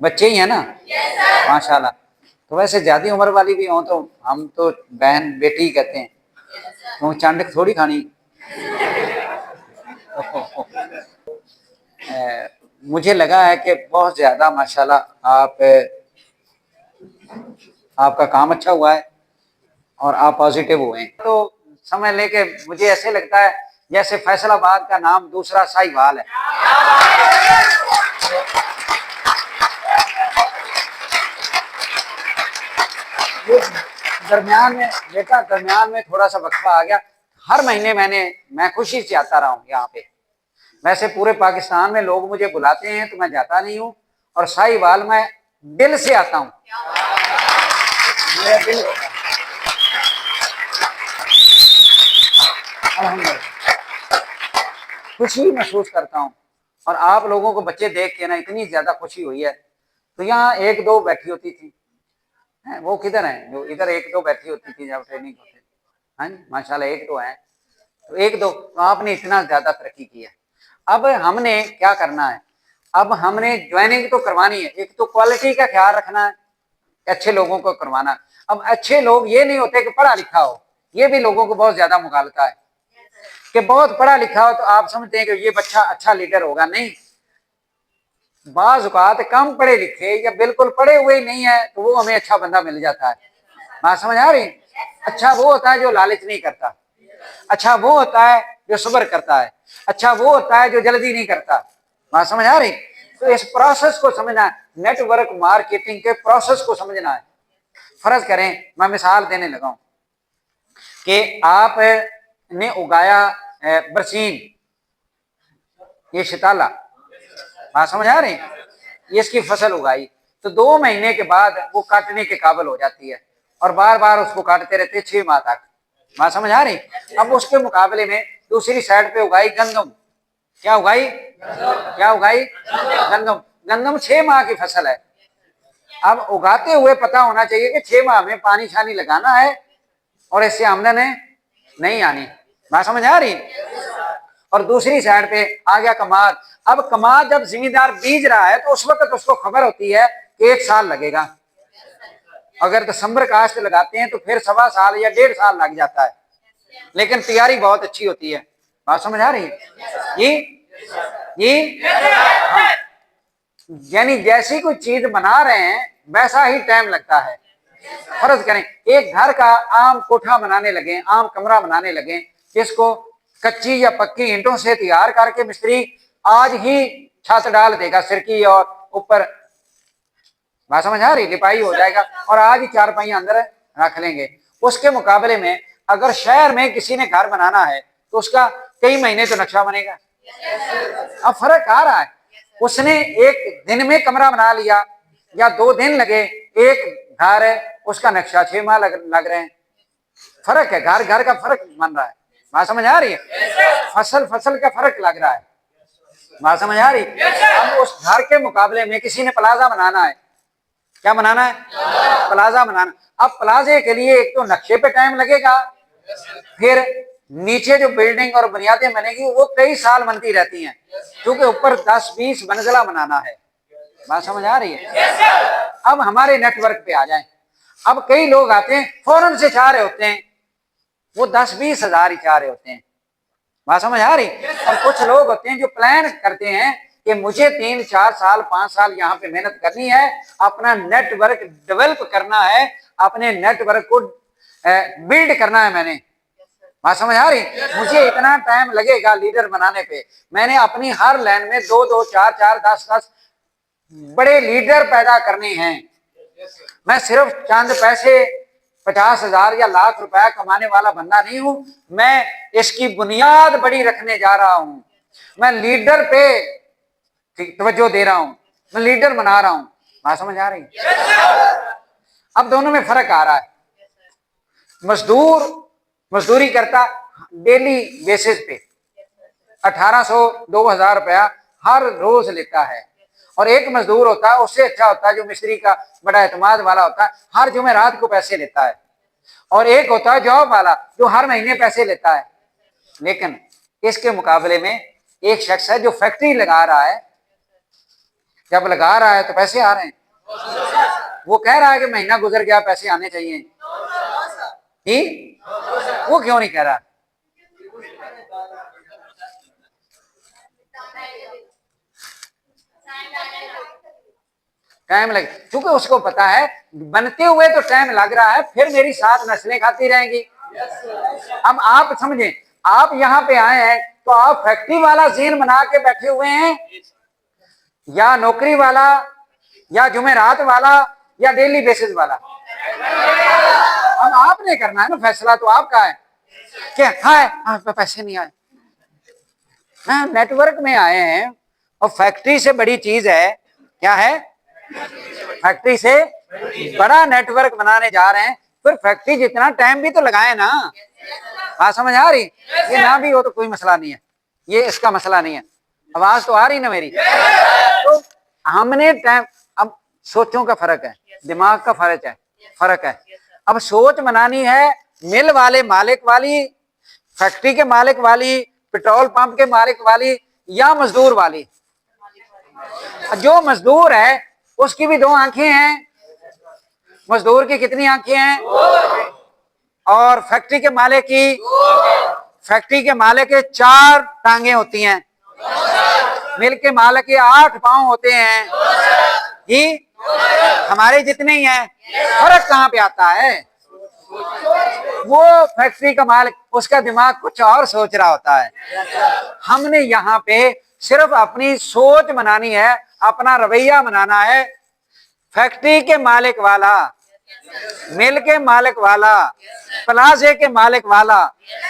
बच्चे ही है ना? माशाल्लाह। तो वैसे ज्यादा उम्र वाली भी हो तो हम तो बहन बेटी ही कहते हैं, तो चांडक थोड़ी खानी। मुझे लगा है कि बहुत ज्यादा माशाल्लाह आपका काम अच्छा हुआ है और आप पॉजिटिव हुए हैं, तो समझ लेके मुझे ऐसे लगता है जैसे फैसलाबाद का नाम दूसरा साहिवाल है। दरमियान में बेटा, दरमियान में थोड़ा सा वक्फा आ गया। हर महीने मैं खुशी से आता रहा हूँ यहाँ पे। वैसे पूरे पाकिस्तान में लोग मुझे बुलाते हैं तो मैं जाता नहीं हूँ, और साहिवाल मैं दिल से आता हूँ। मेरा दिल खुशी महसूस करता हूँ। और आप लोगों को बच्चे देख के ना इतनी ज्यादा खुशी हुई है। तो यहाँ एक दो बैठी होती थी, वो किधर है जो इधर एक दो बैठी होती थी जब ट्रेनिंग होती? हाँ जी, माशाल्लाह एक दो है। तो एक दो आपने इतना ज्यादा तरक्की की है। अब हमने क्या करना है? अब हमने ज्वाइनिंग तो करवानी है, एक तो क्वालिटी का ख्याल रखना है, अच्छे लोगों को करवाना। अब अच्छे लोग ये नहीं होते कि पढ़ा लिखा हो, ये भी लोगों को बहुत ज्यादा मुगालता है कि बहुत पढ़ा लिखा हो तो आप समझते हैं कि ये बच्चा अच्छा लीडर होगा। नहीं, बाज औकात कम पढ़े लिखे या बिल्कुल पढ़े हुए ही नहीं है तो वो हमें अच्छा बंदा मिल जाता है। बात समझ आ रही? अच्छा वो होता है जो लालच नहीं करता, अच्छा वो होता है जो सब्र करता है, अच्छा वो होता है जो जल्दी नहीं करता। बात समझ आ रही? तो इस प्रोसेस को समझना है, नेटवर्क मार्केटिंग के प्रोसेस को समझना है। फर्ज करें मैं मिसाल देने लगा हूं कि आप ने उगाया बरसीन, ये शिताला, बात समझ आ रही? ये इसकी फसल उगाई तो 2 महीने के बाद वो काटने के काबिल हो जाती है, और बार बार उसको काटते रहते 6 माह तक। बात समझ आ रही? अब उसके मुकाबले में दूसरी साइड पे उगाई गंदम। क्या उगाई? क्या उगाई? गंदम। गंदम 6 माह की फसल है। अब उगाते हुए पता होना चाहिए कि 6 माह में पानी शानी लगाना है और इससे आमदन है नहीं आनी। बात समझ आ रही? और दूसरी साइड पे आ गया कमाद। अब कमाद जब जिम्मेदार बीज रहा है तो उस वक्त उसको खबर होती है कि 1 साल लगेगा। अगर दिसंबर काश्त लगाते हैं तो फिर 1.25 साल या 1.5 साल लग जाता है, लेकिन तैयारी बहुत अच्छी होती है। बात समझ आ रही है? ये हाँ, यानी जैसी कोई चीज बना रहे हैं वैसा ही टाइम लगता है। फर्ज करें एक घर का आम कोठा बनाने लगे, आम कमरा बनाने लगे, जिसको कच्ची या पक्की ईंटों से तैयार करके मिस्त्री आज ही छत डाल देगा सिरकी और ऊपर। बात समझ आ रही? लिपाई हो जाएगा और आज ही 4 पहिया अंदर रख लेंगे। उसके मुकाबले में अगर शहर में किसी ने घर बनाना है तो उसका कई महीने तो नक्शा बनेगा। अब फर्क आ रहा है, उसने एक दिन में कमरा बना लिया या 2 दिन लगे, एक घर है उसका नक्शा 6 माह लग रहे हैं। फर्क है, घर घर का फर्क बन रहा है। बात समझ आ रही है? फसल फसल का फर्क लग रहा है। बात समझ आ रही? अब उस घर के मुकाबले में किसी ने प्लाजा बनाना है। क्या बनाना है? प्लाजा बनाना। अब प्लाजे के लिए एक तो नक्शे पे टाइम लगेगा, फिर नीचे जो बिल्डिंग और बुनियादें बनेगी वो कई साल बनती रहती हैं, क्योंकि ऊपर 10-20 मंजिला बनाना है। बात समझ आ रही है? अब हमारे नेटवर्क पे आ जाए। अब कई लोग आते हैं फौरन से चाह रहे होते हैं, वो 10-20 हजार ही चाह रहे होते हैं। बात समझ आ रही? और कुछ लोग होते हैं जो प्लान करते हैं कि मुझे 3-4 साल 5 साल यहाँ पे मेहनत करनी है, अपना नेटवर्क डेवलप करना है, अपने नेटवर्क को बिल्ड करना है मैंने। बात समझ आ रही? मुझे इतना टाइम लगेगा लीडर बनाने पे। मैंने अपनी हर लाइन में 2-2 4-4 10-10 बड़े लीडर पैदा करने हैं। मैं सिर्फ चंद पैसे 50,000 या लाख रुपया कमाने वाला बंदा नहीं हूं, मैं इसकी बुनियाद बड़ी रखने जा रहा हूं। मैं लीडर पे तवज्जो दे रहा हूं, मैं लीडर बना रहा हूं। बात समझ आ रही? अब दोनों में फर्क आ रहा है। मजदूर मजदूरी करता डेली बेसिस पे 1800-2000 रुपया हर रोज लेता है, और एक मजदूर होता है उससे अच्छा होता है जो मिस्त्री का बड़ा एतमाद वाला होता है, हर जुमेरात को पैसे लेता है, और एक होता है जॉब वाला जो हर महीने पैसे लेता है। लेकिन इसके मुकाबले में एक शख्स है जो फैक्ट्री लगा रहा है, जब लगा रहा है तो पैसे आ रहे हैं। वो कह रहा है कि महीना गुजर गया, पैसे आने चाहिए, वो क्यों नहीं कह रहा? टाइम लगे, क्योंकि उसको पता है बनते हुए तो टाइम लग रहा है, फिर मेरी 7 नस्लें खाती रहेंगी। अब आप समझें, आप यहाँ पे आए हैं तो आप फैक्ट्री वाला सीन बना के बैठे हुए हैं, या नौकरी वाला, या जुमेरात वाला, या डेली बेसिस वाला? अब आपने करना है ना, फैसला तो आपका है। क्या है? आप पैसे नहीं आए, नेटवर्क में आए हैं, और फैक्ट्री से बड़ी चीज है क्या है? फैक्ट्री से बड़ा नेटवर्क बनाने जा रहे हैं, फिर फैक्ट्री जितना टाइम भी तो लगाए ना। बात समझ आ रही? ये ना भी हो तो कोई मसला नहीं है, ये इसका मसला नहीं है। आवाज तो आ रही ना मेरी? तो हमने टाइम, अब सोचों का फर्क है, दिमाग का फर्क है। अब सोच बनानी है मिल वाले मालिक वाली, फैक्ट्री के मालिक वाली, पेट्रोल पंप के मालिक वाली, या मजदूर वाली? जो मजदूर है उसकी भी 2 आंखें हैं। मजदूर की कितनी आंखें हैं? और फैक्ट्री के मालिक की? फैक्ट्री के मालिक के 4 टांगे होती हैं, मिल के मालिक के 8 पांव होते हैं। ही हमारे जितने ही हैं। फर्क कहां पे आता है? वो फैक्ट्री का मालिक, उसका दिमाग कुछ और सोच रहा होता है। हमने यहाँ पे सिर्फ अपनी सोच बनानी है, अपना रवैया बनाना है। फैक्ट्री के मालिक वाला, मिल के मालिक वाला, प्लाजे के मालिक वाला,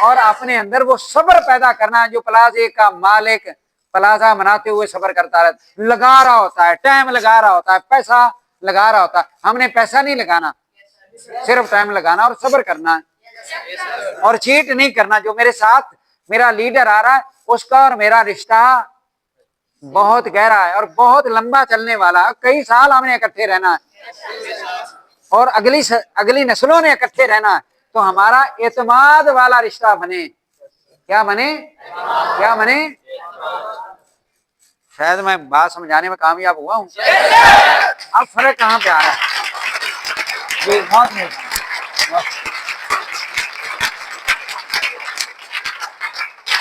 और अपने अंदर वो सब्र पैदा करना है। जो प्लाजे का मालिक प्लाजा बनाते हुए सब्र करता रहता, लगा रहा होता है, टाइम लगा रहा होता है, पैसा लगा रहा होता है। हमने पैसा नहीं लगाना, सिर्फ टाइम लगाना और सब्र करना है, और चीट नहीं करना। जो मेरे साथ मेरा लीडर आ रहा है, उसका और मेरा रिश्ता बहुत गहरा है और बहुत लंबा चलने वाला है। कई साल हमने इकट्ठे रहना है, और अगली नस्लों ने इकट्ठे रहना है। तो हमारा एतमाद वाला रिश्ता बने। क्या बने? क्या बने? शायद मैं बात समझाने में कामयाब हुआ हूं। अब फर्क कहां पे आ रहा है? जी बहुत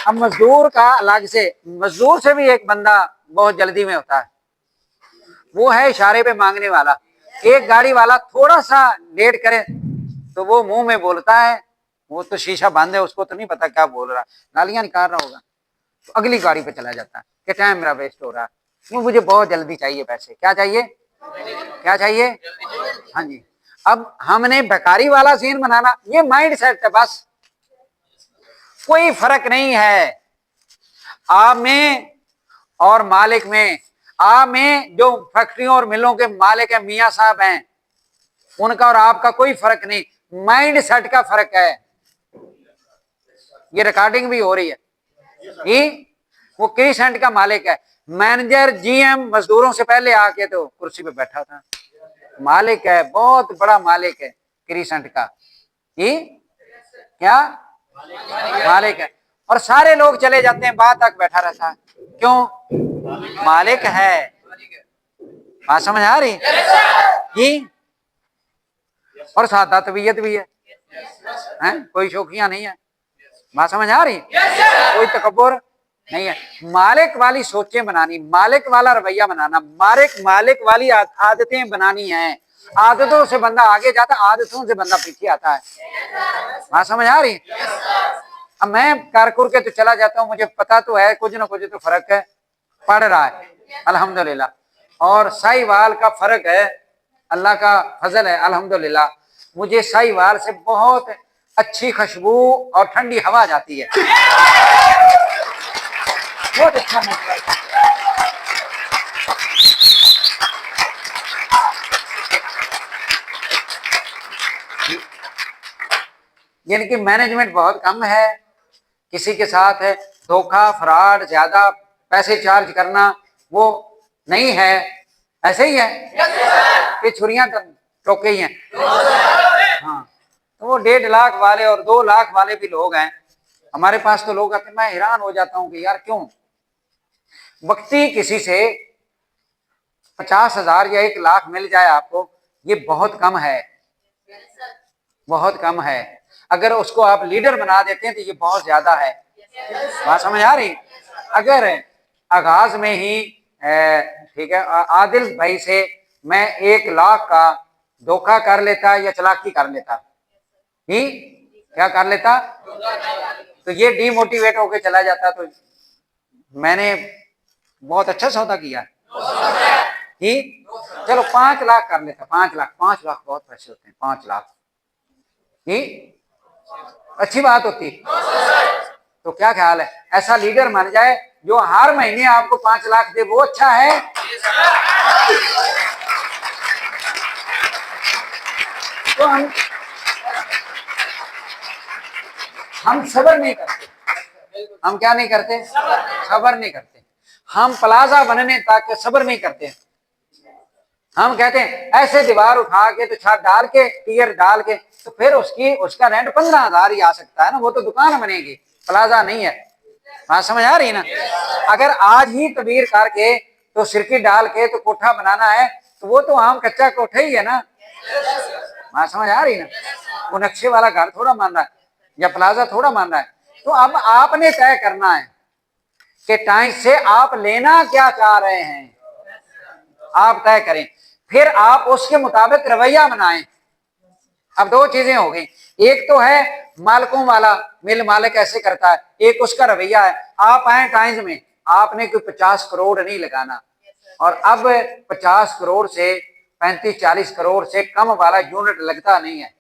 अब मजदूर का अलग से, मजदूर से भी एक बंदा बहुत जल्दी में होता है, वो है इशारे पे मांगने वाला। एक गाड़ी वाला थोड़ा सा लेट करे तो वो मुंह में बोलता है, वो तो शीशा बंद है, उसको तो नहीं पता क्या बोल रहा, गालियां निकाल रहा होगा, तो अगली गाड़ी पे चला जाता है कि टाइम मेरा वेस्ट हो रहा है, क्यों? मुझे बहुत जल्दी चाहिए पैसे। क्या चाहिए? क्या चाहिए? हाँ जी। अब हमने बेकारी वाला सीन बनाना, ये माइंड सेट है बस। कोई फर्क नहीं है आप में और मालिक में। आप में जो फैक्ट्रियों और मिलों के मालिक है, मियां साहब हैं, उनका और आपका कोई फर्क नहीं, माइंड सेट का फर्क है। ये रिकॉर्डिंग भी हो रही है। वो क्रिसेंट का मालिक है, मैनेजर जीएम मजदूरों से पहले आके तो कुर्सी पे बैठा था। मालिक है, बहुत बड़ा मालिक है क्रिसेंट का। क्या मालिक है? और सारे लोग चले जाते हैं, बाद तक बैठा रहता है, क्यों? मालिक है। बात समझ आ रही? जी। और सादा तबीयत भी है, कोई शौकियां नहीं है। बात समझ आ रही? कोई तकब्बुर नहीं है। मालिक वाली सोचें बनानी, मालिक वाला रवैया बनाना, मालिक वाली आदतें बनानी है। आदतों से बंदा आगे जाता, आदतों से बंदा पीछे आता है। बात समझ आ रही? अब मैं कारकुर के तो चला जाता हूँ, मुझे पता तो है कुछ ना कुछ तो फर्क है, पड़ रहा है अल्हम्दुलिल्लाह। और साहिवाल का फर्क है, अल्लाह का फजल है अल्हम्दुलिल्लाह। मुझे साहिवाल से बहुत अच्छी खुशबू और ठंडी हवा जाती है, बहुत अच्छा महसूस। यानी कि मैनेजमेंट बहुत कम है, किसी के साथ है धोखा, फ्रॉड, ज्यादा पैसे चार्ज करना वो नहीं है। ऐसे ही है कि छुरियां टोके ही हैं। हाँ, तो वो 1.5 लाख वाले और 2 लाख वाले भी लोग हैं हमारे पास। तो लोग आते, मैं हैरान हो जाता हूं कि यार क्यों? वक्ती किसी से 50,000 या 1 लाख मिल जाए आपको, ये बहुत कम है, बहुत कम है। अगर उसको आप लीडर बना देते हैं तो ये बहुत ज्यादा है। बात समझ आ रही? अगर आगाज में ही ठीक है, आदिल भाई से मैं 1 लाख का धोखा कर लेता या चालाकी कर लेता, ही क्या कर लेता, तो ये डीमोटिवेट होके चला जाता, तो मैंने बहुत अच्छा सौदा किया ही। चलो 5 लाख कर लेता, 5 लाख, 5 लाख बहुत पैसे होते हैं, 5 लाख ही अच्छी बात होती। तो क्या ख्याल है, ऐसा लीडर बन जाए जो हर महीने आपको 5 लाख दे, वो अच्छा है? तो हम सब्र नहीं करते, हम क्या नहीं करते, सब्र नहीं करते। हम प्लाजा बनने तक सब्र नहीं करते। हम कहते हैं ऐसे दीवार उठा के तो छत डाल के टीयर डाल के, तो फिर उसका रेंट 15,000 ही आ सकता है ना, वो तो दुकान बनेगी, प्लाजा नहीं है। बात समझ आ रही है ना? अगर आज ही तबीर करके तो सिरकी डाल के तो कोठा बनाना है, तो वो तो आम कच्चा कोठा ही है ना। बात समझ आ रही ना? वो नक्शे वाला घर थोड़ा मान रहा है या प्लाजा थोड़ा मान रहा है। तो अब आपने तय करना है कि टाइम से आप लेना क्या चाह रहे हैं, आप तय करें, फिर आप उसके मुताबिक रवैया बनाएं। अब दो चीजें हो गई, एक तो है मालिकों वाला, मिल मालिक ऐसे करता है, एक उसका रवैया है। आप आए टाइम्स में, आपने कोई 50 करोड़ नहीं लगाना, और अब 50 करोड़ से 35-40 करोड़ से कम वाला यूनिट लगता नहीं है।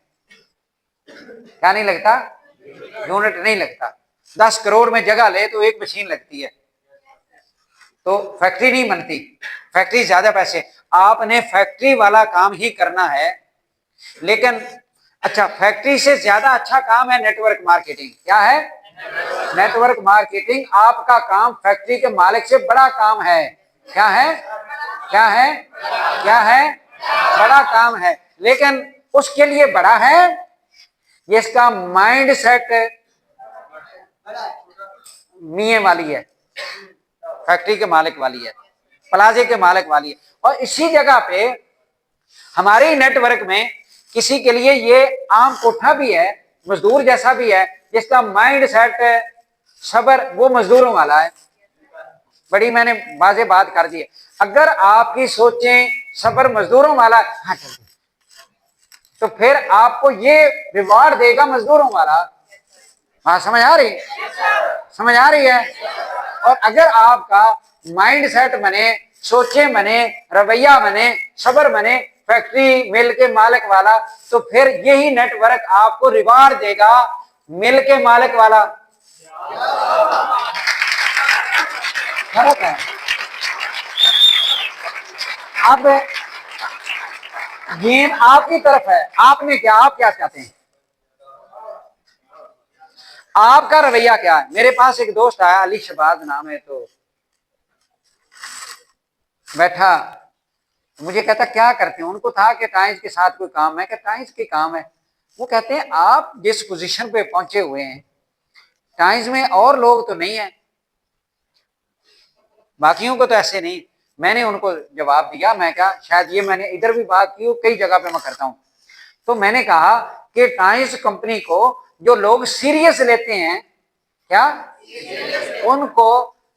क्या नहीं लगता? यूनिट नहीं लगता। 10 करोड़ में जगह ले तो एक मशीन लगती है, तो फैक्ट्री नहीं बनती, फैक्ट्री ज्यादा पैसे। आपने फैक्ट्री वाला काम ही करना है, लेकिन अच्छा, फैक्ट्री से ज्यादा अच्छा काम है नेटवर्क मार्केटिंग। क्या है? Network marketing. आपका काम फैक्ट्री के मालिक से बड़ा काम है। क्या है? क्या है? क्या है? बड़ा काम है, लेकिन उसके लिए बड़ा है जिसका माइंड सेट मियां वाली है, फैक्ट्री के मालिक वाली है, प्लाजे के मालिक वाली है। और इसी जगह पे हमारे नेटवर्क में किसी के लिए ये आम कोठा भी है, मजदूर जैसा भी है, जिसका माइंड सेट सबर वो मजदूरों वाला है। बड़ी मैंने वाजे बात कर दी है। अगर आपकी सोचें सबर मजदूरों वाला, हाँ, तो फिर आपको ये रिवार्ड देगा मजदूरों वाला। हाँ, समझ आ रही? समझ आ रही है? और अगर आपका माइंड सेट बने, सोचे बने, रवैया बने, सबर बने फैक्ट्री मिल के मालिक वाला, तो फिर यही नेटवर्क आपको रिवार्ड देगा मिल के मालिक वाला। फर्क है। अब गेम आपकी तरफ है, आपने क्या, आप क्या चाहते हैं, आपका रवैया क्या है? मेरे पास एक दोस्त आया, अली शहबाज नाम है, तो बैठा, मुझे कहता क्या करते हैं। उनको था कि टाइम्स के साथ कोई काम है, कि टाइम्स के काम है। वो कहते हैं आप जिस पोजीशन पे पहुंचे हुए हैं, टाइम्स में और लोग तो नहीं है, बाकियों को तो ऐसे नहीं। मैंने उनको जवाब दिया, मैं कहा शायद ये मैंने इधर भी बात की, कई जगह पे मैं करता हूं। तो मैंने कहा कि टाइम्स कंपनी को जो लोग सीरियस लेते हैं, क्या उनको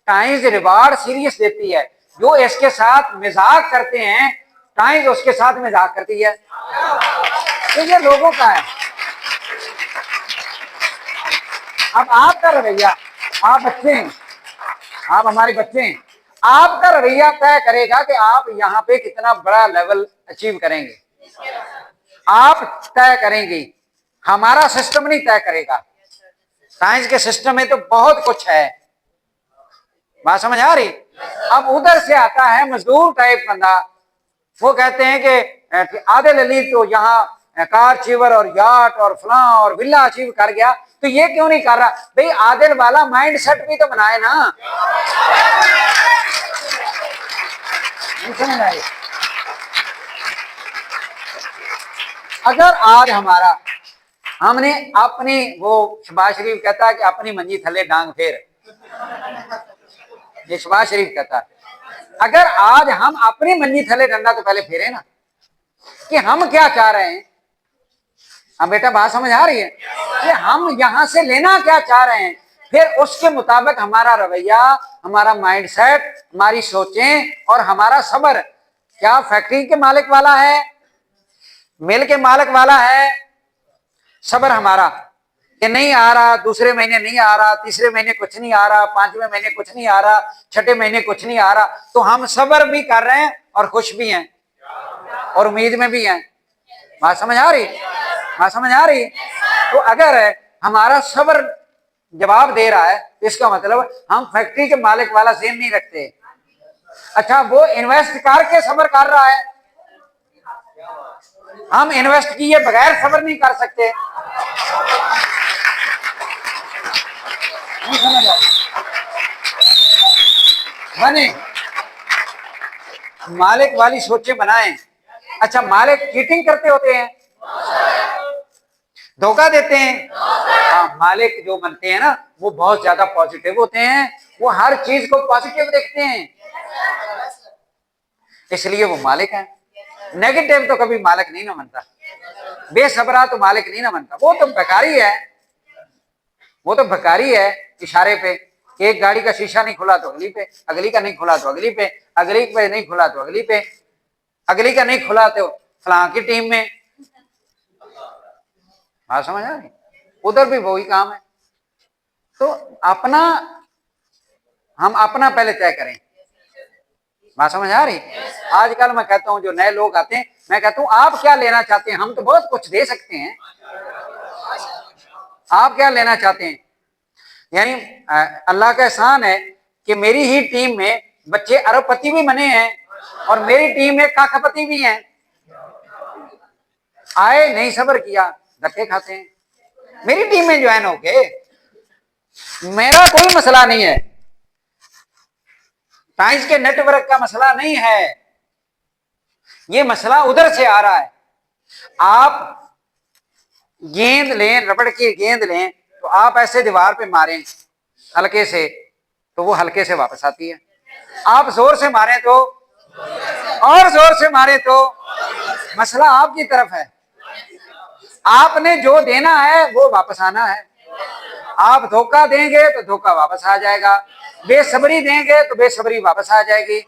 टाइम्स रिवार्ड सीरियस देती है। जो इसके साथ मजाक करते हैं, टाइम्स उसके साथ मजाक करती है। तो ये लोगों का है। अब आपका रवैया, आप बच्चे हैं, आप हमारे बच्चे हैं, आपका रवैया तय करेगा कि आप यहाँ पे कितना बड़ा लेवल अचीव करेंगे। आप तय करेंगे, हमारा सिस्टम नहीं तय करेगा। साइंस के सिस्टम में तो बहुत कुछ है। बात समझ आ रही? अब उधर से आता है मजदूर टाइप बंदा, वो कहते हैं कि आदिल अली तो यहाँ कार अचीवर और याट और फलां और विला अचीव कर गया, तो ये क्यों नहीं कर रहा? भाई आदिल वाला माइंड सेट भी तो बनाए ना। नहीं समझ आई? अगर आज हमारा, हमने अपनी, वो शहबाज शरीफ कहता है कि अपनी मंजी थले डांग फेर, ये शहबाज शरीफ कहता है, अगर आज हम अपनी मंजी थले डंडा तो पहले फेरे ना कि हम क्या चाह रहे हैं। हाँ बेटा, बात समझ आ रही है कि हम यहां से लेना क्या चाह रहे हैं, फिर उसके मुताबिक हमारा रवैया, हमारा माइंडसेट, हमारी सोचें और हमारा सब्र। क्या फैक्ट्री के मालिक वाला है, मिल के मालिक वाला है सब्र हमारा कि नहीं आ रहा, दूसरे महीने नहीं आ रहा, तीसरे महीने कुछ नहीं आ रहा, पांचवें महीने कुछ नहीं आ रहा, छठे महीने कुछ नहीं आ रहा, तो हम सब्र भी कर रहे हैं और खुश भी हैं और उम्मीद में भी हैं। बात समझ आ रही, बात समझ आ रही। तो अगर हमारा सब्र जवाब दे रहा है, इसका मतलब हम फैक्ट्री के मालिक वाला ज़हन नहीं रखते। अच्छा, वो इन्वेस्ट करके सब्र कर रहा है, हम इन्वेस्ट किए बगैर सब्र नहीं कर सकते। नहीं समझ आई? बने मालिक वाली सोचें बनाएं। अच्छा, मालिक चीटिंग करते होते हैं, धोखा देते हैं। हाँ, मालिक जो बनते हैं ना वो बहुत ज्यादा पॉजिटिव होते हैं, वो हर चीज को पॉजिटिव देखते हैं, इसलिए वो मालिक है। नेगेटिव तो कभी मालिक नहीं ना बनता, बेसब्रा तो मालिक नहीं ना बनता, वो तो भिखारी है, वो तो भिखारी है। इशारे पे एक गाड़ी का शीशा नहीं खुला तो अगली पे, अगली का नहीं खुला तो अगली पे, अगली पे नहीं खुला तो अगली पे, अगली का नहीं खुला तो फलां की टीम में। हाँ समझ आ रही, उधर भी वही काम है। तो अपना, हम अपना पहले तय करें। बात समझ आ रही। आजकल मैं कहता हूं जो नए लोग आते हैं, मैं कहता हूं आप क्या लेना चाहते हैं, हम तो बहुत कुछ दे सकते हैं, आप क्या लेना चाहते हैं। यानी अल्लाह का एहसान है कि मेरी ही टीम में बच्चे अरबपति भी बने हैं और मेरी टीम में काखपति भी हैं। आए नहीं सब्र किया, धक्के खाते हैं। मेरी टीम में ज्वाइन हो गए, मेरा कोई मसला नहीं है, टाइम्स के नेटवर्क का मसला नहीं है, ये मसला उधर से आ रहा है। आप गेंद लें, रबड़ की गेंद लें तो आप ऐसे दीवार पे मारें हल्के से तो वो हल्के से वापस आती है, आप जोर से मारें तो और जोर से मारें तो मसला आपकी तरफ है। आपने जो देना है वो वापस आना है। आप धोखा देंगे तो धोखा वापस आ जाएगा, बेसब्री देंगे तो बेसब्री वापस आ जाएगी।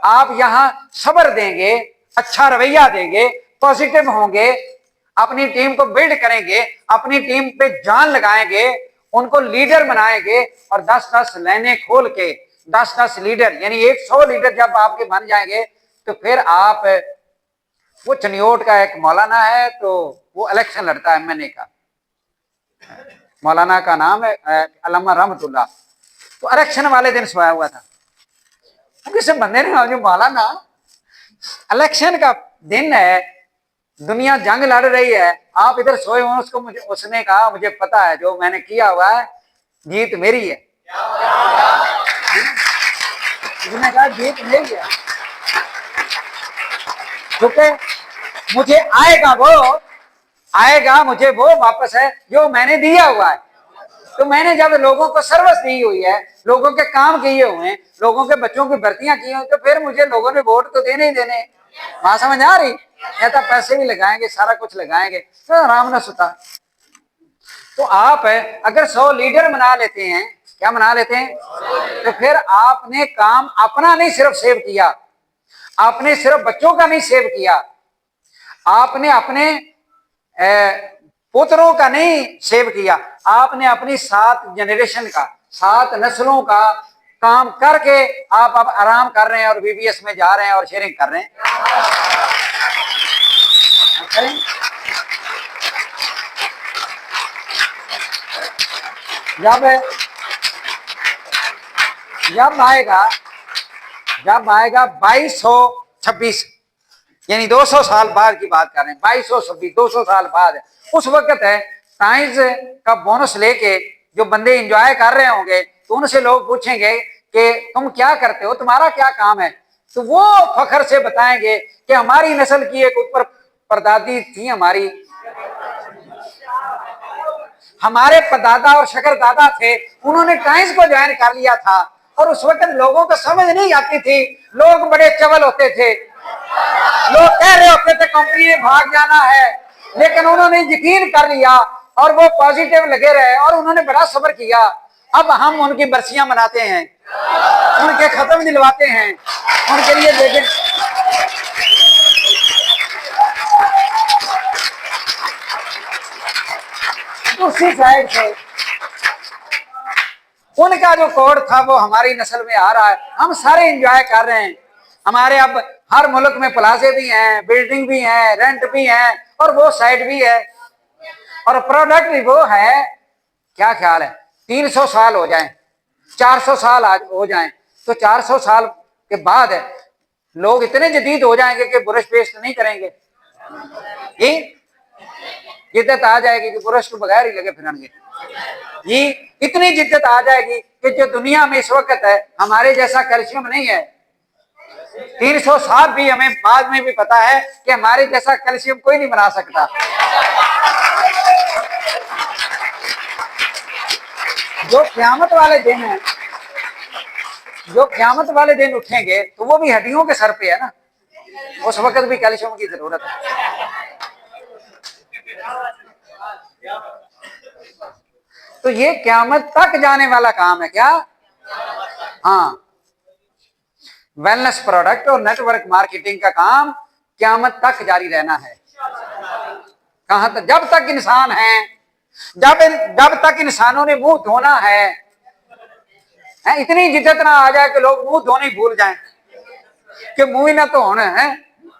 आप यहां सब्र देंगे, अच्छा रवैया देंगे, पॉजिटिव होंगे, अपनी टीम को बिल्ड करेंगे, अपनी टीम पे जान लगाएंगे, उनको लीडर बनाएंगे और 10-10 लाइनें खोल के 10-10 लीडर यानी 100 लीडर जब आपके बन जाएंगे तो फिर आप, वो चनियोट का एक मौलाना है तो वो इलेक्शन लड़ता है एमएनए का, मौलाना का नाम है अल्लामा रहमतुल्लाह। तो इलेक्शन वाले दिन सोया हुआ था, किसी बंदे ने जो मौलाना इलेक्शन का दिन है, दुनिया जंग लड़ रही है, आप इधर सोए हुए, उसको मुझे, उसने कहा मुझे पता है जो मैंने किया हुआ है जीत मेरी है। उसने कहा जीत मेरी है क्योंकि मुझे आएगा वो, आएगा मुझे वो वापस है जो मैंने दिया हुआ है। तो मैंने जब लोगों को सर्विस दी हुई है, लोगों के काम किए हुए हैं, लोगों के बच्चों की भर्तियां की हुई, तो फिर मुझे लोगों ने वोट तो देने ही देने। वहां समझ आ रही, कहता पैसे भी लगाएंगे, सारा कुछ लगाएंगे तो आराम न सुता। तो आप अगर 100 लीडर बना लेते हैं, क्या बना लेते हैं, तो फिर आपने काम अपना नहीं सिर्फ सेव किया, आपने सिर्फ बच्चों का नहीं सेव किया, आपने अपने पुत्रों का नहीं सेव किया, आपने अपनी 7 जनरेशन का, 7 नस्लों का काम करके आप अब आराम कर रहे हैं और बीबीएस में जा रहे हैं और शेयरिंग कर रहे हैं। जब आएगा 2226 यानी 200 साल बाद की बात कर रहे हैं, 2226 200 साल बाद, उस वक्त है साइंस का बोनस लेके जो बंदे एंजॉय कर रहे होंगे तो उनसे लोग पूछेंगे कि तुम क्या करते हो, तुम्हारा क्या काम है, तो वो फखर से बताएंगे कि हमारी नस्ल की एक ऊपर परदादी थी, हमारे परदादा और शकर दादा थे, उन्होंने टाइम्स को ज्वाइन कर लिया था और उस वक्त लोगों को समझ नहीं आती थी, लोग बड़े चवल होते थे, लोग कह रहे होते थे कंपनी में भाग जाना है, लेकिन उन्होंने यकीन कर लिया और वो पॉजिटिव लगे रहे और उन्होंने बड़ा सब्र किया। अब हम उनकी बरसियां मनाते हैं, उनके खत्म दिलवाते हैं, उनके लिए देखें उसी साइड से उनका जो कोड था वो हमारी नस्ल में आ रहा है, हम सारे एंजॉय कर रहे हैं। हमारे अब हर मुल्क में प्लाजे भी हैं, बिल्डिंग भी हैं, रेंट भी हैं और वो साइड भी है और प्रोडक्ट भी वो है। क्या ख्याल है 300 साल हो जाएं, 400 साल आज हो जाएं, तो 400 साल के बाद लोग इतने जदीद हो जाएंगे कि ब्रश पेस्ट नहीं करेंगे, जिद्दत आ जाएगी कि ब्रश के बगैर ही लगे फिरेंगे जी। इतनी जिद्दत आ जाएगी कि जो दुनिया में इस वक्त है हमारे जैसा कैल्शियम नहीं है। 300 साल भी हमें बाद में भी पता है कि हमारे जैसा कैल्शियम कोई नहीं बना सकता। जो क़यामत वाले दिन है, जो क़यामत वाले दिन उठेंगे तो वो भी हड्डियों के सर पे है ना, उस वक्त भी कैल्शियम की जरूरत है। तो ये क़यामत तक जाने वाला काम है क्या? हाँ, वेलनेस प्रोडक्ट और नेटवर्क मार्केटिंग का काम क़यामत तक जारी रहना है। कहां तक? जब तक इंसान है, जब तक इंसानों ने मुंह धोना है, इतनी जिद्दत ना आ जाए कि लोग मुंह धोने भूल जाएं कि मुंह ही ना तो होना है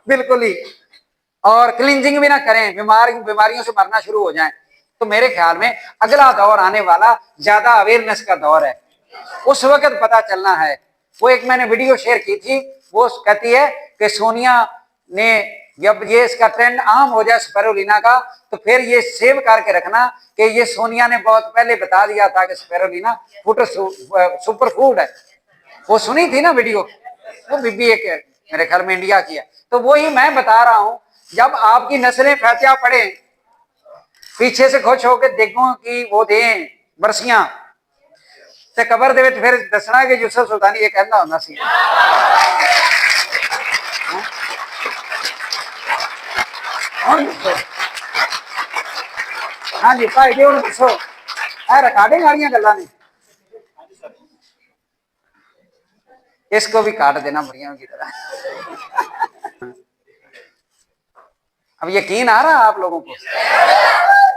बिल्कुल ही, और क्लींजिंग भी ना करें, बीमारियों से मरना शुरू हो जाएं। तो मेरे ख्याल में अगला दौर आने वाला ज्यादा अवेयरनेस का दौर है, उस वक्त पता चलना है। वो एक मैंने वीडियो शेयर की थी, वो कहती है कि सोनिया ने जब ये इसका ट्रेंड आम हो जाए स्पिरुलिना का, तो फिर ये सेव करके रखना कि ये सोनिया ने बहुत पहले बता दिया था कि स्पिरुलिना सुपर फूड है। वो सुनी थी ना वीडियो, वो बीबी एक मेरे ख्याल में इंडिया की है। तो वही मैं बता रहा हूं, जब आपकी नस्लें फैतिया पड़े, पीछे से खुश होकर देखो कि वो दें बरसियां ते कबर दे विच फिर दसना कि यूसुफ सुल्तानी ये कहना होना सी। हाँ जी भाई जी, हूँ दसो रिकॉर्डिंग वाली गल्लां ने, इसको भी काट देना मुर्गियों की तरह। अब यकीन आ रहा है आप लोगों को?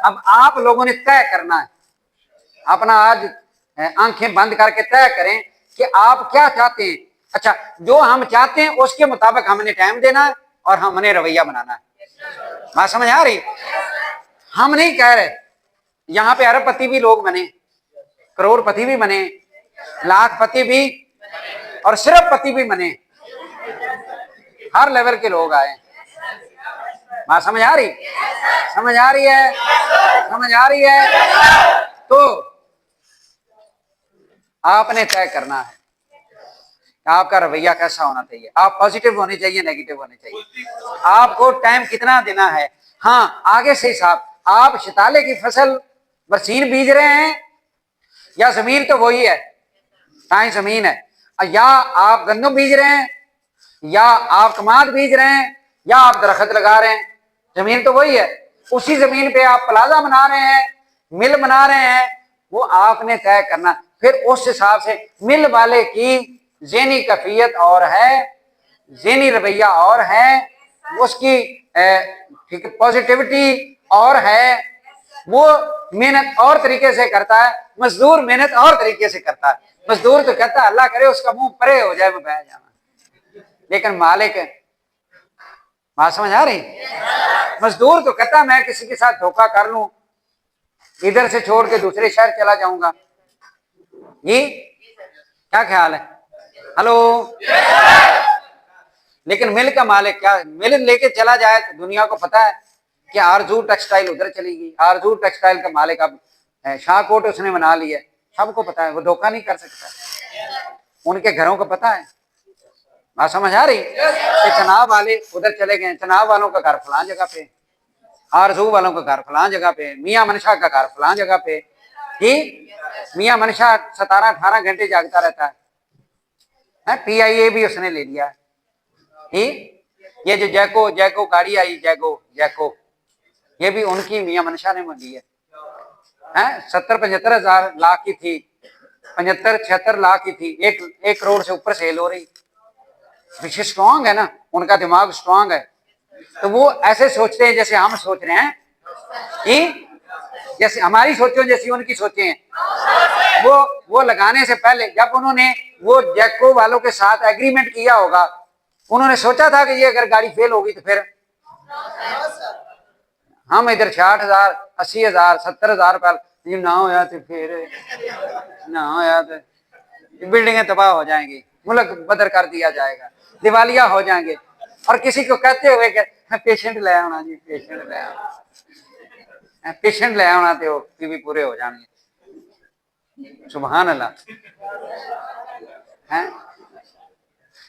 अब आप लोगों ने तय करना है, अपना आज आंखें बंद करके तय करें कि आप क्या चाहते हैं। अच्छा, जो हम चाहते हैं उसके मुताबिक हमने टाइम देना है और हमने रवैया बनाना है। बात समझ आ रही? हम नहीं कह रहे यहाँ पे अरबपति भी लोग बने, करोड़पति भी बने, लाखपति भी और सिर्फपति भी बने, हर लेवल के लोग आए। बात समझ आ रही? समझ आ रही है? समझ आ रही है? तो आपने तय करना है आपका रवैया कैसा होना चाहिए। आप पॉजिटिव होने चाहिए, नेगेटिव होने चाहिए। आपको टाइम कितना देना है। हाँ, आगे से हिसाब, आप शताले की फसल बरसीन बीज रहे हैं या जमीन तो वही है, टाइम जमीन है, या आप गंदम बीज रहे हैं या आप कमाद बीज रहे हैं या आप दरख्त लगा रहे हैं, जमीन तो वही है। उसी जमीन पे आप प्लाजा बना रहे हैं, मिल बना रहे हैं, वो आपने तय करना। फिर उस हिसाब से मिल वाले की ज़हनी कैफियत और है, ज़हनी रवैया और है, उसकी ठीक पॉजिटिविटी और है, वो मेहनत और तरीके से करता है, मजदूर मेहनत और तरीके से करता है। मजदूर तो कहता है अल्लाह करे उसका मुंह परे हो जाए मैं बह जाना, लेकिन मालिक, बात समझ आ रही? मजदूर तो कहता मैं किसी के साथ धोखा कर लूं, इधर से छोड़ के दूसरे शहर चला जाऊंगा। जी क्या ख्याल है? हेलो? लेकिन मिल का मालिक क्या, मिल लेके चला जाए तो दुनिया को पता है कि आरजू टेक्सटाइल उधर चली गई, आरजू टेक्सटाइल का मालिक अब शाहकोट उसने बना लिया, सबको पता है, वो धोखा नहीं कर सकता, उनके घरों को पता है। बात समझ आ रही? कि चनाब वाले उधर चले गए, चनाब वालों का घर फलां जगह पे, आरजू वालों का घर फलां जगह पे, मियां मनशा का घर फलां जगह पे। जी, मियां मनशा 17-18 घंटे जागता रहता है, PIA भी उसने ले लिया। ये जो जैको जैको गाड़ी आई, जैको जैको, ये भी उनकी मियां मनशा ने ली है। 70-75 हजार लाख की थी, 75-76 लाख की थी, 1 करोड़ से ऊपर सेल हो रही। विषय स्ट्रांग है ना, उनका दिमाग स्ट्रांग है। तो वो ऐसे सोचते हैं जैसे हम सोच रहे हैं, कि जैसे हमारी सोचो जैसी उनकी सोचे हैं। वो लगाने से पहले जब उन्होंने वो जैको वालों के साथ एग्रीमेंट किया होगा, उन्होंने सोचा था कि ये अगर गाड़ी फेल होगी तो फिर हम इधर 60,000, 80,000, 70,000 रुपये ना होया तो फिर ना होया तो बिल्डिंगें तबाह हो जाएंगी, मुल्क बदर कर दिया जाएगा, दिवालिया हो जाएंगे। और किसी को कहते हुए पेशेंट ले आना जी, पेशेंट ले आना, पेशेंट ले आना तो भी पूरे हो जाएंगे। सुभान अल्लाह है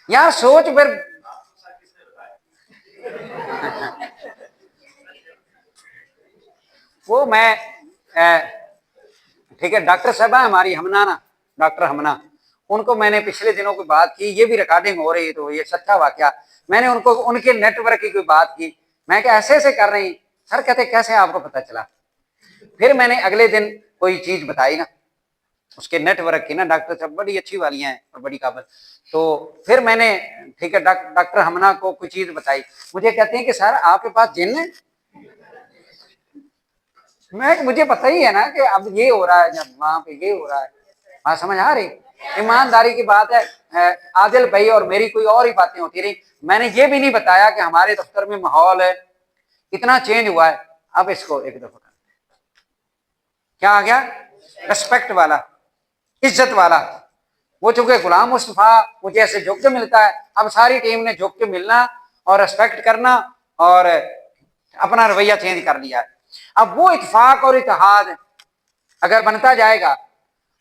यार, सोच फिर वो मैं ठीक है, डॉक्टर साहबा हमारी हमना ना, डॉक्टर हमना, उनको मैंने पिछले दिनों कोई बात की, ये भी रिकॉर्डिंग हो रही, तो ये सच्चा वाकया, मैंने उनको उनके नेटवर्क की कोई बात की, मैं क्या ऐसे ऐसे कर रही, सर कहते कैसे आपको पता चला। फिर मैंने अगले दिन कोई चीज बताई ना उसके नेटवर्क की ना, डॉक्टर साहब बड़ी अच्छी वाली हैं और बड़ी काबिल। तो फिर मैंने ठीक है डॉक्टर हमना को कुछ चीज बताई, मुझे कहते हैं कि सर आपके पास जिन है। मुझे पता ही है ना कि अब ये हो रहा है, जब वहां पे ये हो रहा है, हाँ समझ आ रही। ईमानदारी की बात है, आदिल भाई और मेरी कोई और ही बातें होती रही। मैंने ये भी नहीं बताया कि हमारे दफ्तर में माहौल है इतना चेंज हुआ है। अब इसको एक दफा क्या आ गया, रिस्पेक्ट वाला, इज्जत वाला। वो चूंकि गुलाम मुस्तफा मुझे ऐसे झुक के मिलता है, अब सारी टीम ने झुक के मिलना और रिस्पेक्ट करना और अपना रवैया चेंज कर लिया है। अब वो इत्तेफाक और इत्तेहाद अगर बनता जाएगा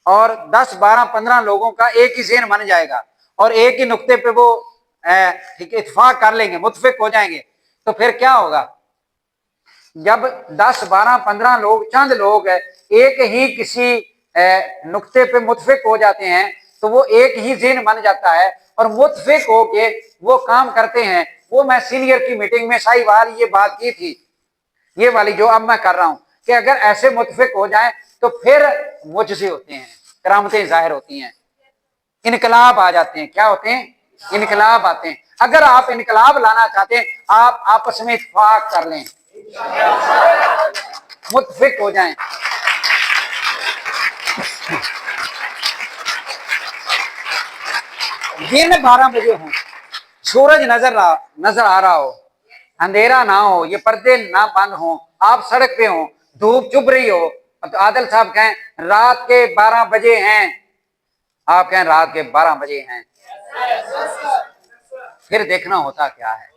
और 10, 12, 15 लोगों का एक ही ज़हन बन जाएगा और एक ही नुक्ते पे वो ठीक है इत्तेफाक कर लेंगे, मुत्तफिक हो जाएंगे, तो फिर क्या होगा। जब 10, 12, 15 लोग, चंद लोग एक ही किसी नुक्ते पे मुत्तफिक हो जाते हैं तो वो एक ही ज़हन बन जाता है और मुत्तफिक होके वो काम करते हैं। वो मैं सीनियर की मीटिंग में साहिवाल ये बात की थी, ये वाली जो अब मैं कर रहा हूं, कि अगर ऐसे मुत्तफिक हो जाए तो फिर मुजज़े होते हैं, करामतें जाहिर होती हैं, इनकलाब आ जाते हैं। क्या होते हैं, इनकलाब आते हैं। अगर आप इनकलाब लाना चाहते हैं, आप आपस में इत्तेफाक कर लें, मुत्तफिक हो जाएं। दिन 12 बजे हो, सूरज नजर आ रहा हो, अंधेरा ना हो, ये पर्दे ना बंद हो, आप सड़क पे हो, धूप चुभ रही हो, तो आदिल साहब कहें रात के 12 बजे हैं, आप कहें रात के 12 बजे हैं, फिर देखना होता क्या है।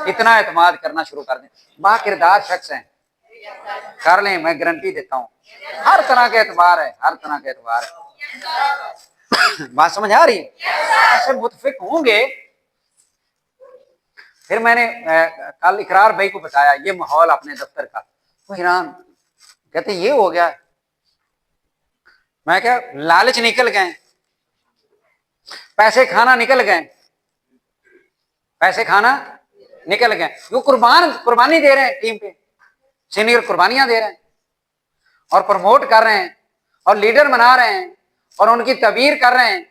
इतना एतमाद करना शुरू कर दें, बाकिरदार शख्स हैं, कर लें, मैं गारंटी देता हूं। हर तरह के एतबार है, हर तरह के एतबार है। बात समझ आ रही है, ऐसे मुतफिक होंगे। फिर मैंने कल इकरार भाई को बताया ये माहौल अपने दफ्तर का, वो हैरान, कहते ये हो गया। मैं क्या, लालच निकल गए, पैसे खाना निकल गए, पैसे खाना निकल गए। वो कुर्बानी दे रहे हैं टीम पे, सीनियर कुर्बानियां दे रहे हैं और प्रमोट कर रहे हैं और लीडर बना रहे हैं और उनकी तबीर कर रहे हैं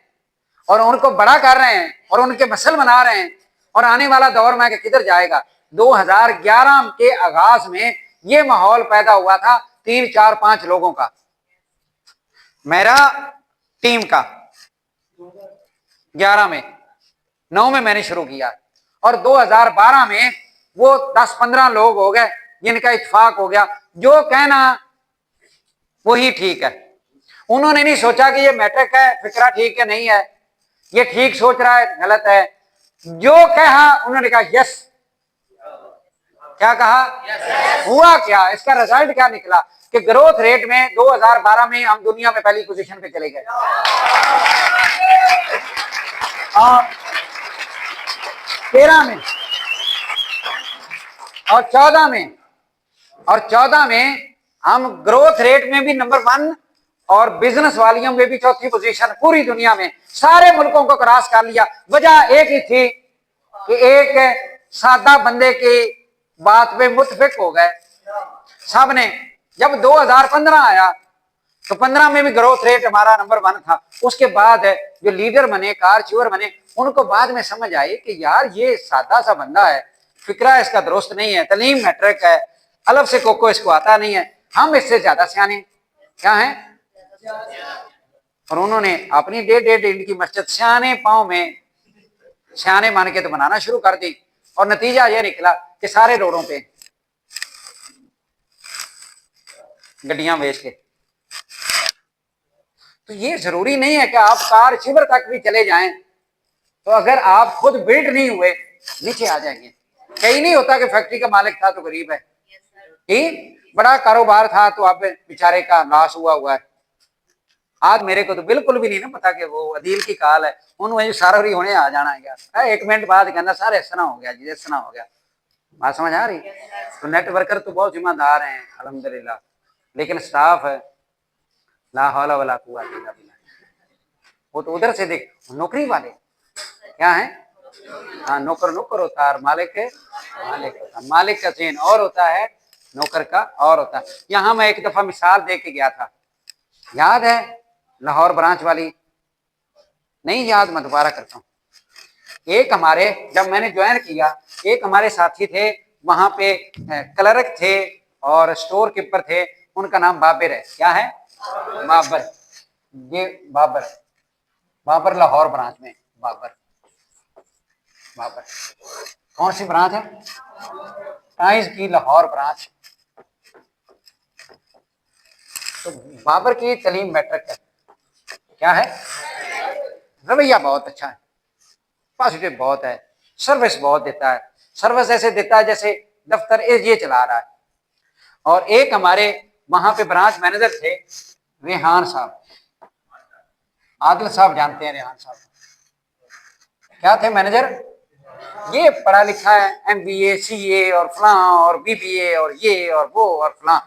और उनको बड़ा कर रहे हैं और उनके मसल बना रहे हैं। और आने वाला दौर में किधर जाएगा। 2011 के आगाज में ये माहौल पैदा हुआ था 3, 4, 5 लोगों का, मेरा टीम का 11 में, 9 में मैंने शुरू किया और 2012 में वो 10-15 लोग हो गए जिनका इत्तेफाक हो गया। जो कहना वही ठीक है। उन्होंने नहीं सोचा कि ये मैट्रिक है, फिक्रा ठीक है नहीं है, ये ठीक सोच रहा है गलत है। जो कहा उन्होंने कहा यस। क्या कहा, हुआ क्या, इसका रिजल्ट क्या निकला कि ग्रोथ रेट में 2012 में हम दुनिया में पहली पोजीशन पे चले गए और 13 में और 14 में हम ग्रोथ रेट में भी नंबर 1 और बिजनेस वालियों में भी चौथी पोजीशन पूरी दुनिया में, सारे मुल्कों को क्रॉस कर लिया। वजह एक ही थी कि एक सादा बंदे की बात पे मुतफिक हो गए सब ने। जब 2015 आया तो 15 में भी ग्रोथ रेट हमारा नंबर 1 था। उसके बाद जो लीडर बने, कार चूर बने, उनको बाद में समझ आई कि यार ये सादा सा बंदा है, फिक्रा इसका दुरुस्त नहीं है, तलीम मैट्रिक है, अलफ से कोको इसको आता नहीं है, हम इससे ज्यादा सियाने क्या हैं। और उन्होंने अपनी 1.5 इंच की मस्जिद सियाने पांव में सियाने मान के तो बनाना शुरू कर दी। और नतीजा यह निकला कि सारे रोडों पे गड्डियां बेच के। तो ये जरूरी नहीं है कि आप कार शिविर तक भी चले जाएं, तो अगर आप खुद बिल्ड नहीं हुए नीचे आ जाएंगे। कहीं नहीं होता कि फैक्ट्री का मालिक था तो गरीब है, बड़ा कारोबार था तो आप बेचारे का लॉस हुआ है। आज मेरे को तो बिल्कुल भी नहीं ना पता कि वो अदील की काल है, उन्होंने सारा ही होने आ जाना है यार। 1 मिनट बाद कहना सारे इस तरह हो गया जी, इस तरह हो गया। बात समझ आ रही? तो नेटवर्कर तो बहुत जिम्मेदार हैं अल्हम्दुलिल्लाह, लेकिन स्टाफ है ला हौला वला कुव्वता इल्ला बिल्लाह। वो तो उधर से देख, नौकरी वाले क्या है, हाँ नौकर नौकर होता है और मालिक मालिक होता है। मालिक का चेन और होता है, नौकर का और होता है। यहाँ मैं एक दफा मिसाल दे के गया था, याद है लाहौर ब्रांच वाली? नहीं याद, मैं दोबारा करता हूँ। एक हमारे जब मैंने ज्वाइन किया, एक हमारे साथी थे वहां पे, क्लर्क थे और स्टोर कीपर थे, उनका नाम बाबर है। क्या है? बाबर। ये बाबर, बाबर लाहौर ब्रांच में। बाबर बाबर कौन सी ब्रांच है? टाइज की लाहौर ब्रांच। तो बाबर की तलीम मैट्रिक है। क्या है? रवैया बहुत अच्छा है, पॉजिटिव बहुत है, सर्विस बहुत देता है। सर्विस ऐसे देता है जैसे दफ्तर ये चला रहा है। और एक हमारे वहां पे ब्रांच मैनेजर थे रेहान साहब, आदिल साहब जानते हैं रेहान साहब? क्या थे मैनेजर? ये पढ़ा लिखा है, MBA CA और फलां और BBA और ये और वो और फलां,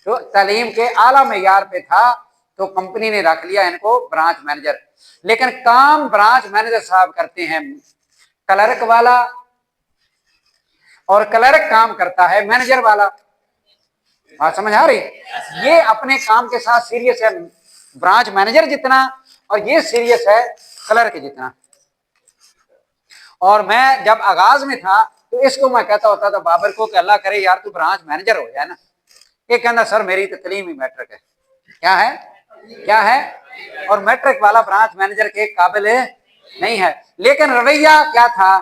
तो तालीम के आला मेयार पे था, तो कंपनी ने रख लिया इनको ब्रांच मैनेजर। लेकिन काम ब्रांच मैनेजर साहब करते हैं क्लर्क वाला, और क्लर्क काम करता है मैनेजर वाला। बात समझ आ रही? ये अपने काम के साथ सीरियस है ब्रांच मैनेजर जितना, और ये सीरियस है क्लर्क जितना। और मैं जब आगाज में था तो इसको मैं कहता होता था बाबर को कि अल्लाह करे यार तू ब्रांच मैनेजर हो जाए ना। ये कहना सर मेरी तो तलीम ही मैट्रिक है। क्या है? क्या है? और मैट्रिक वाला ब्रांच मैनेजर के काबिल नहीं है। लेकिन रवैया क्या था,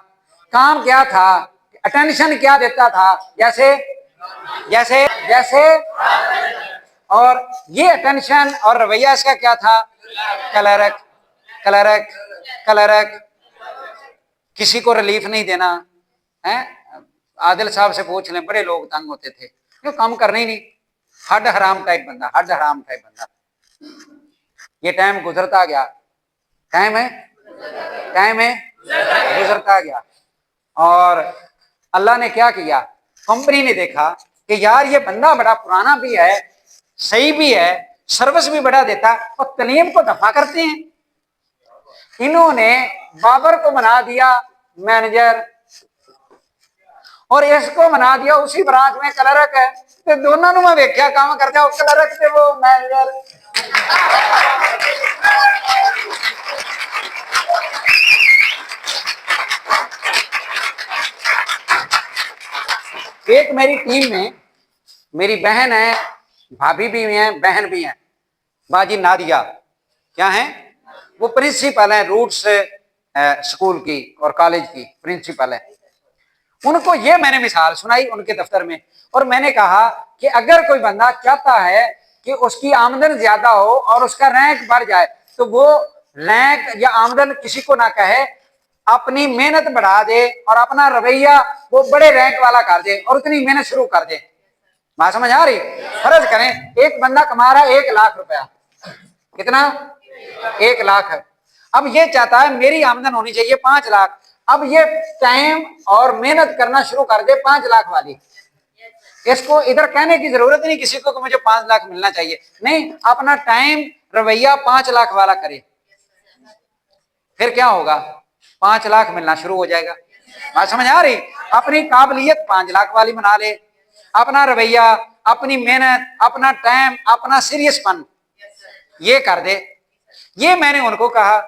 काम क्या था, अटेंशन क्या देता था, जैसे जैसे जैसे और ये अटेंशन और रवैया इसका क्या था? क्लर्क क्लर्क क्लर्क, किसी को रिलीफ नहीं देना है। आदिल साहब से पूछ लें, बड़े लोग तंग होते थे, क्यों काम करना ही नहीं। हड हराम टाइप बंदा, हड हराम टाइप बंदा। ये टाइम गुजरता गया, टाइम है गुजरता गया। और अल्लाह ने क्या किया, कंपनी ने देखा कि यार ये बंदा बड़ा पुराना भी है, सही भी है, सर्विस भी बड़ा देता, और तलीम को दफा करते हैं। इन्होंने बाबर को बना दिया मैनेजर और इसको बना दिया उसी ब्रांच में क्लर्क है। तो दोनों ने मैं वेख्या काम करता, वो क्लर्क थे वो मैनेजर। एक मेरी टीम में मेरी बहन है, भाभी भी है, बहन भी है, बाजी नादिया। क्या है? वो प्रिंसिपल है रूट्स स्कूल की और कॉलेज की प्रिंसिपल है। उनको ये मैंने मिसाल सुनाई उनके दफ्तर में, और मैंने कहा कि अगर कोई बंदा चाहता है कि उसकी आमदन ज्यादा हो और उसका रैंक बढ़ जाए, तो वो रैंक या आमदन किसी को ना कहे, अपनी मेहनत बढ़ा दे और अपना रवैया वो बड़े रैंक वाला कर दे और उतनी मेहनत शुरू कर दे। बात समझ आ रही? फर्ज करें एक बंदा कमा रहा है 1 लाख रुपया, कितना? 1 लाख है। अब ये चाहता है मेरी आमदन होनी चाहिए 5 लाख। अब ये टाइम और मेहनत करना शुरू कर दे 5 लाख वाली। इसको इधर कहने की जरूरत नहीं किसी को कि मुझे 5 लाख मिलना चाहिए, नहीं, अपना टाइम रवैया 5 लाख वाला करे, फिर क्या होगा? 5 लाख मिलना शुरू हो जाएगा। बात समझ आ रही? अपनी काबिलियत 5 लाख वाली बना ले, अपना रवैया, अपनी मेहनत, अपना टाइम, अपना सीरियसपन ये कर दे। ये मैंने उनको कहा।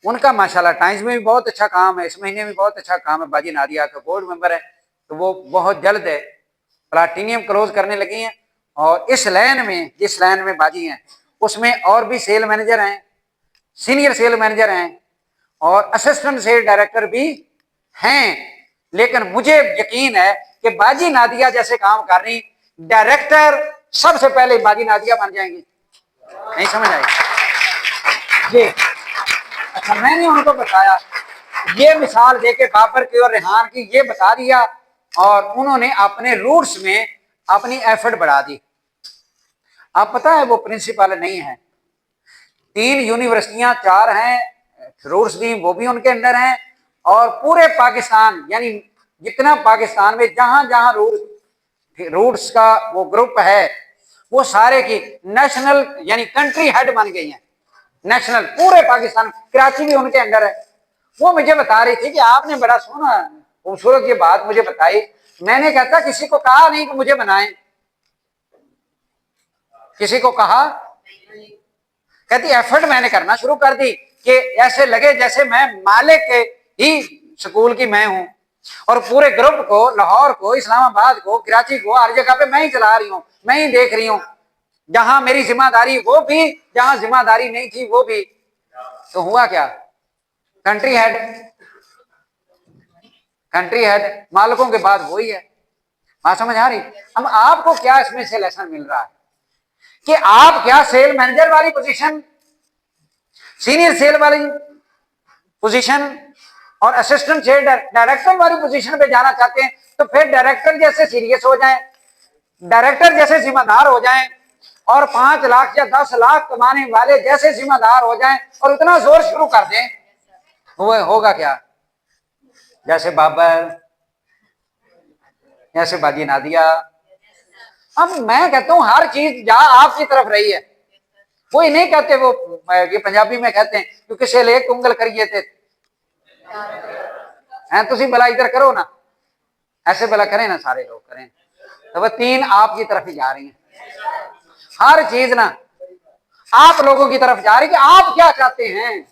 उनका माशाल्लाह टाइम्स में भी बहुत अच्छा काम है, इस महीने में बहुत अच्छा काम है। बाजी नादिया का बोर्ड मेंबर है, तो वो बहुत जल्द है प्लाटिनियम क्लोज करने लगी हैं। और इस लाइन में, जिस लाइन में बाजी हैं, उसमें और भी सेल मैनेजर हैं, सीनियर सेल मैनेजर हैं और असिस्टेंट सेल डायरेक्टर भी हैं। लेकिन मुझे यकीन है कि बाजी नादिया जैसे काम कर रही डायरेक्टर सबसे पहले बाजी नादिया बन जाएंगी। नहीं समझ आई जी? अच्छा, मैंने उनको बताया, ये मिसाल देके बाबर की और रेहान की ये बता दिया, और उन्होंने अपने रूट्स में अपनी एफर्ट बढ़ा दी। आप पता है वो प्रिंसिपल नहीं है, 3 यूनिवर्सिटियां 4 हैं, रूट्स भी वो भी उनके अंडर हैं, और पूरे पाकिस्तान यानी जितना पाकिस्तान में जहां जहां रूट्स का वो ग्रुप है, वो सारे की नेशनल यानी कंट्री हेड बन गई हैं। नेशनल पूरे पाकिस्तान, कराची भी उनके अंडर है। वो मुझे बता रही थी कि आपने बड़ा सोना खूबसूरत ये बात मुझे बताई। मैंने कहता किसी को कहा नहीं कि मुझे बनाएं, किसी को कहा? कहती एफर्ट मैंने करना शुरू कर दी कि ऐसे लगे जैसे मैं मालिक के ही स्कूल की मैं हूं, और पूरे ग्रुप को, लाहौर को, इस्लामाबाद को, कराची को, हर जगह पे मैं ही चला रही हूं, मैं ही देख रही हूं। जहां मेरी जिम्मेदारी वो भी, जहां जिम्मेदारी नहीं थी वो भी। तो हुआ क्या? कंट्री हेड, कंट्री हेड मालिकों के बाद वही है। बात समझ आ रही? अब आपको क्या इसमें से लेसन मिल रहा है कि आप क्या सेल मैनेजर वाली पोजीशन, सीनियर सेल वाली पोजीशन और असिस्टेंट सेल डायरेक्टर वाली पोजीशन पे जाना चाहते हैं, तो फिर डायरेक्टर जैसे सीरियस हो जाएं, डायरेक्टर जैसे जिम्मेदार हो जाएं, और 5 लाख या 10 लाख कमाने वाले जैसे जिम्मेदार हो जाएं, और उतना जोर शुरू कर दें। होगा क्या? जैसे बाबर, जैसे बाजी नादिया। अब मैं कहता हूं हर चीज जहां आपकी तरफ रही है, वो नहीं कहते, वो ये पंजाबी में कहते हैं क्योंकि से ले उंगल करिए थे हैं, तुसी भला इधर करो ना, ऐसे भला करें ना, सारे लोग करें, तो वह 3 आपकी तरफ ही जा रही हैं। हर चीज ना आप लोगों की तरफ जा रही कि आप क्या चाहते हैं,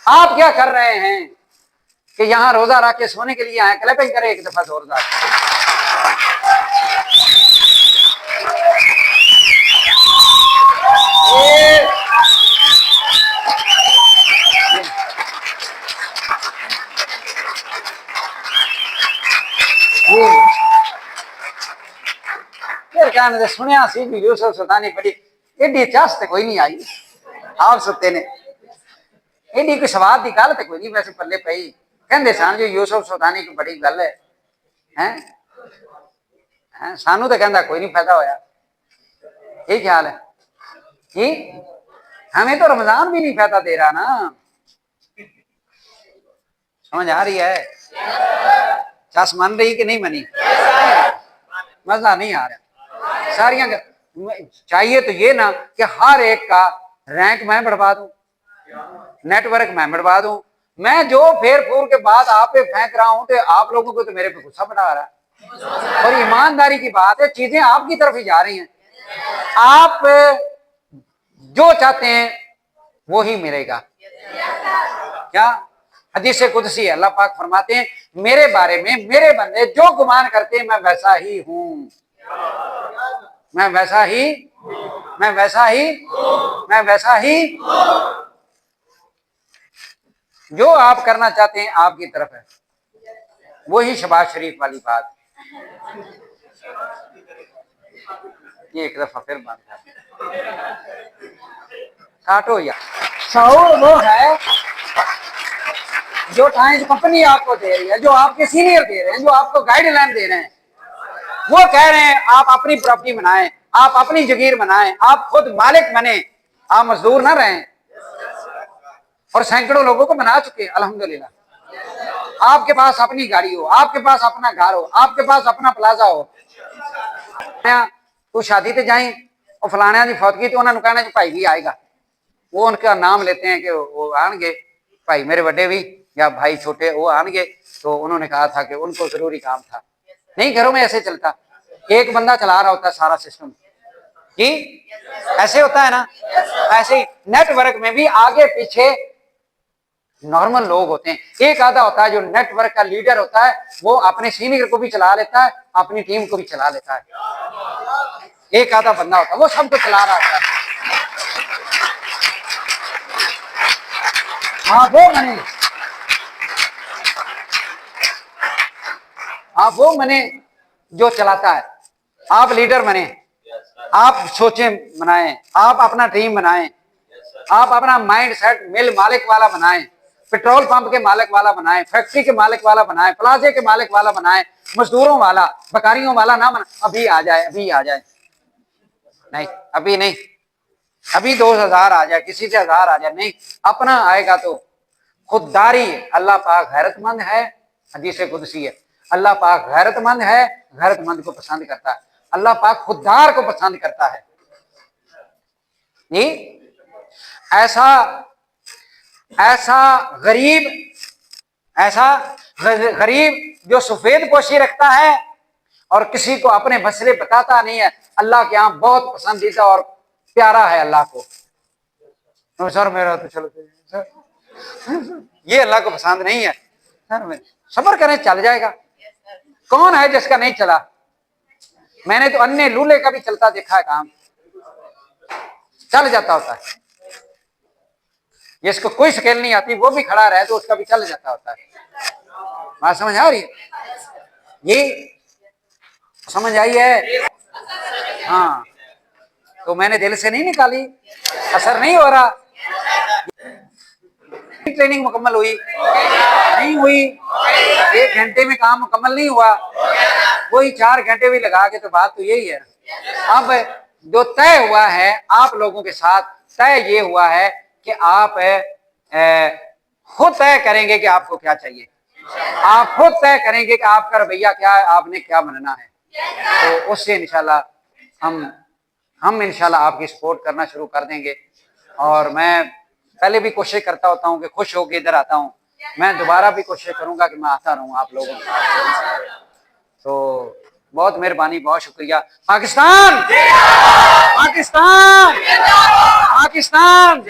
आप क्या कर रहे हैं। कि यहां रोजा रख के सोने के लिए आए, क्लैपिंग करें एक दफा जोरदार। फिर कहने सुनिया सी भी यूसुफ सुल्तानी बड़ी एडी चस तो कोई नहीं आई आप सुते ने, एडी कोई स्वाद की गल तो कोई नहीं वैसे पल्ले पई। कहते सन जो यूसुफ सुल्तानी की बड़ी गल है, हैं सानू तो कहता कोई नहीं फायदा होया। ये ख्याल है कि हमें तो रमजान भी नहीं फायदा दे रहा ना। समझ आ रही है? चस मन रही कि नहीं मनी? मजा नहीं आ रहा। सारियां चाहिए तो ये ना कि हर एक का रैंक मैं बढ़वा दूं, नेटवर्क मैं बढ़वा दूं। मैं जो फेर फूर के बाद आप पे फेंक रहा हूं, तो आप लोगों को तो मेरे पे गुस्सा बना रहा है। और ईमानदारी की बात है, चीजें आपकी तरफ ही जा रही हैं। आप जो चाहते हैं वो ही मिलेगा। क्या हदीस कुदसी है, अल्लाह पाक फरमाते हैं मेरे बारे में, मेरे बंदे जो गुमान करते हैं मैं वैसा ही हूं, मैं वैसा ही, मैं वैसा ही, मैं वैसा ही। जो आप करना चाहते हैं आपकी तरफ है, वही शबाज शरीफ वाली बात। ये एक दफा फिर बात काटो यार। शऊर वो है जो टाइम्स कंपनी आपको दे रही है, जो आपके सीनियर दे रहे हैं, जो आपको गाइडलाइन दे रहे हैं। वो कह रहे हैं आप अपनी प्रॉपर्टी बनाएं, आप अपनी जगीर बनाएं, आप खुद मालिक बने, आप मजदूर ना रहें। और सैकड़ों लोगों को बना चुके हैं अल्हम्दुलिल्लाह। आपके पास अपनी गाड़ी हो, आपके पास अपना घर हो, आपके पास अपना प्लाजा हो, तो शादी पे जाएं और फलाने की फौत की तो उन्होंने कहना जी भाई भी आएगा, वो उनका नाम लेते हैं कि वो आएंगे भाई मेरे बड़े भी या भाई छोटे वो आएंगे। तो उन्होंने कहा था कि उनको जरूरी काम था। नहीं, घरों में ऐसे चलता, एक बंदा चला रहा होता है सारा सिस्टम जी, ऐसे होता है ना। ऐसे ही नेटवर्क में भी आगे पीछे नॉर्मल लोग होते हैं। एक आधा होता है जो नेटवर्क का लीडर होता है, वो अपने सीनियर को भी चला लेता है, अपनी टीम को भी चला लेता है। एक आधा बंदा होता है वो सबको चला रहा होता है। हाँ वो मने जो चलाता है। आप लीडर बने, आप सोचें बनाएं, आप अपना टीम बनाएं, आप अपना माइंड सेट मिल मालिक वाला बनाएं, पेट्रोल पंप के मालिक वाला बनाएं, फैक्ट्री के मालिक वाला बनाएं, प्लाजे के मालिक वाला बनाएं, मजदूरों वाला बकारियों वाला ना बना। अभी आ जाए, अभी आ जाए, नहीं अभी नहीं, अभी 2000 आ जाए, किसी से 1000 आ जाए, नहीं अपना आएगा तो खुददारी। अल्लाह पाक गैरतमंद है, हदीस कुदसी है, अल्लाह पाक गैरतमंद है, गैरतमंद को पसंद करता है। अल्लाह पाक खुददार को पसंद करता है। नहीं ऐसा ऐसा गरीब, ऐसा गरीब जो सफेद पोशी रखता है और किसी को अपने मसले बताता नहीं है, अल्लाह के यहाँ बहुत पसंदीदा और प्यारा है अल्लाह को। तो सर मेरा तो चलो सर, ये अल्लाह को पसंद नहीं है सर, सब्र करें चल जाएगा। कौन है जिसका नहीं चला? मैंने तो अन्य लूले का भी चलता देखा है, काम चल जाता होता है। जिसको कोई स्केल नहीं आती वो भी खड़ा रहे तो उसका भी चल जाता होता है। बात समझ आ रही है? ये समझ आई है? हाँ, तो मैंने दिल से नहीं निकाली, असर नहीं हो रहा। ट्रेनिंग मुकम्मल हुई नहीं हुई, 1 घंटे में काम मुकम्मल नहीं हुआ, वही 4 घंटे भी लगा के, तो बात तो यही है। अब जो तय हुआ है आप लोगों के साथ, तय ये हुआ है कि आप खुद तय करेंगे कि आपको क्या चाहिए, आप खुद तय करेंगे कि आपका रवैया क्या है, आपने क्या बनना है। तो उससे इंशाल्लाह हम इंशाल्लाह आपकी सपोर्ट करना शुरू कर देंगे। और मैं पहले भी कोशिश करता होता हूँ कि खुश होकर इधर आता हूँ, मैं दोबारा भी कोशिश करूंगा कि मैं आता रहूँ आप लोगों के साथ। तो बहुत मेहरबानी, बहुत शुक्रिया। पाकिस्तान पाकिस्तान पाकिस्तान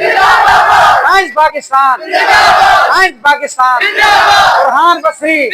पाकिस्तान पाकिस्तान, बुरहान बसरी।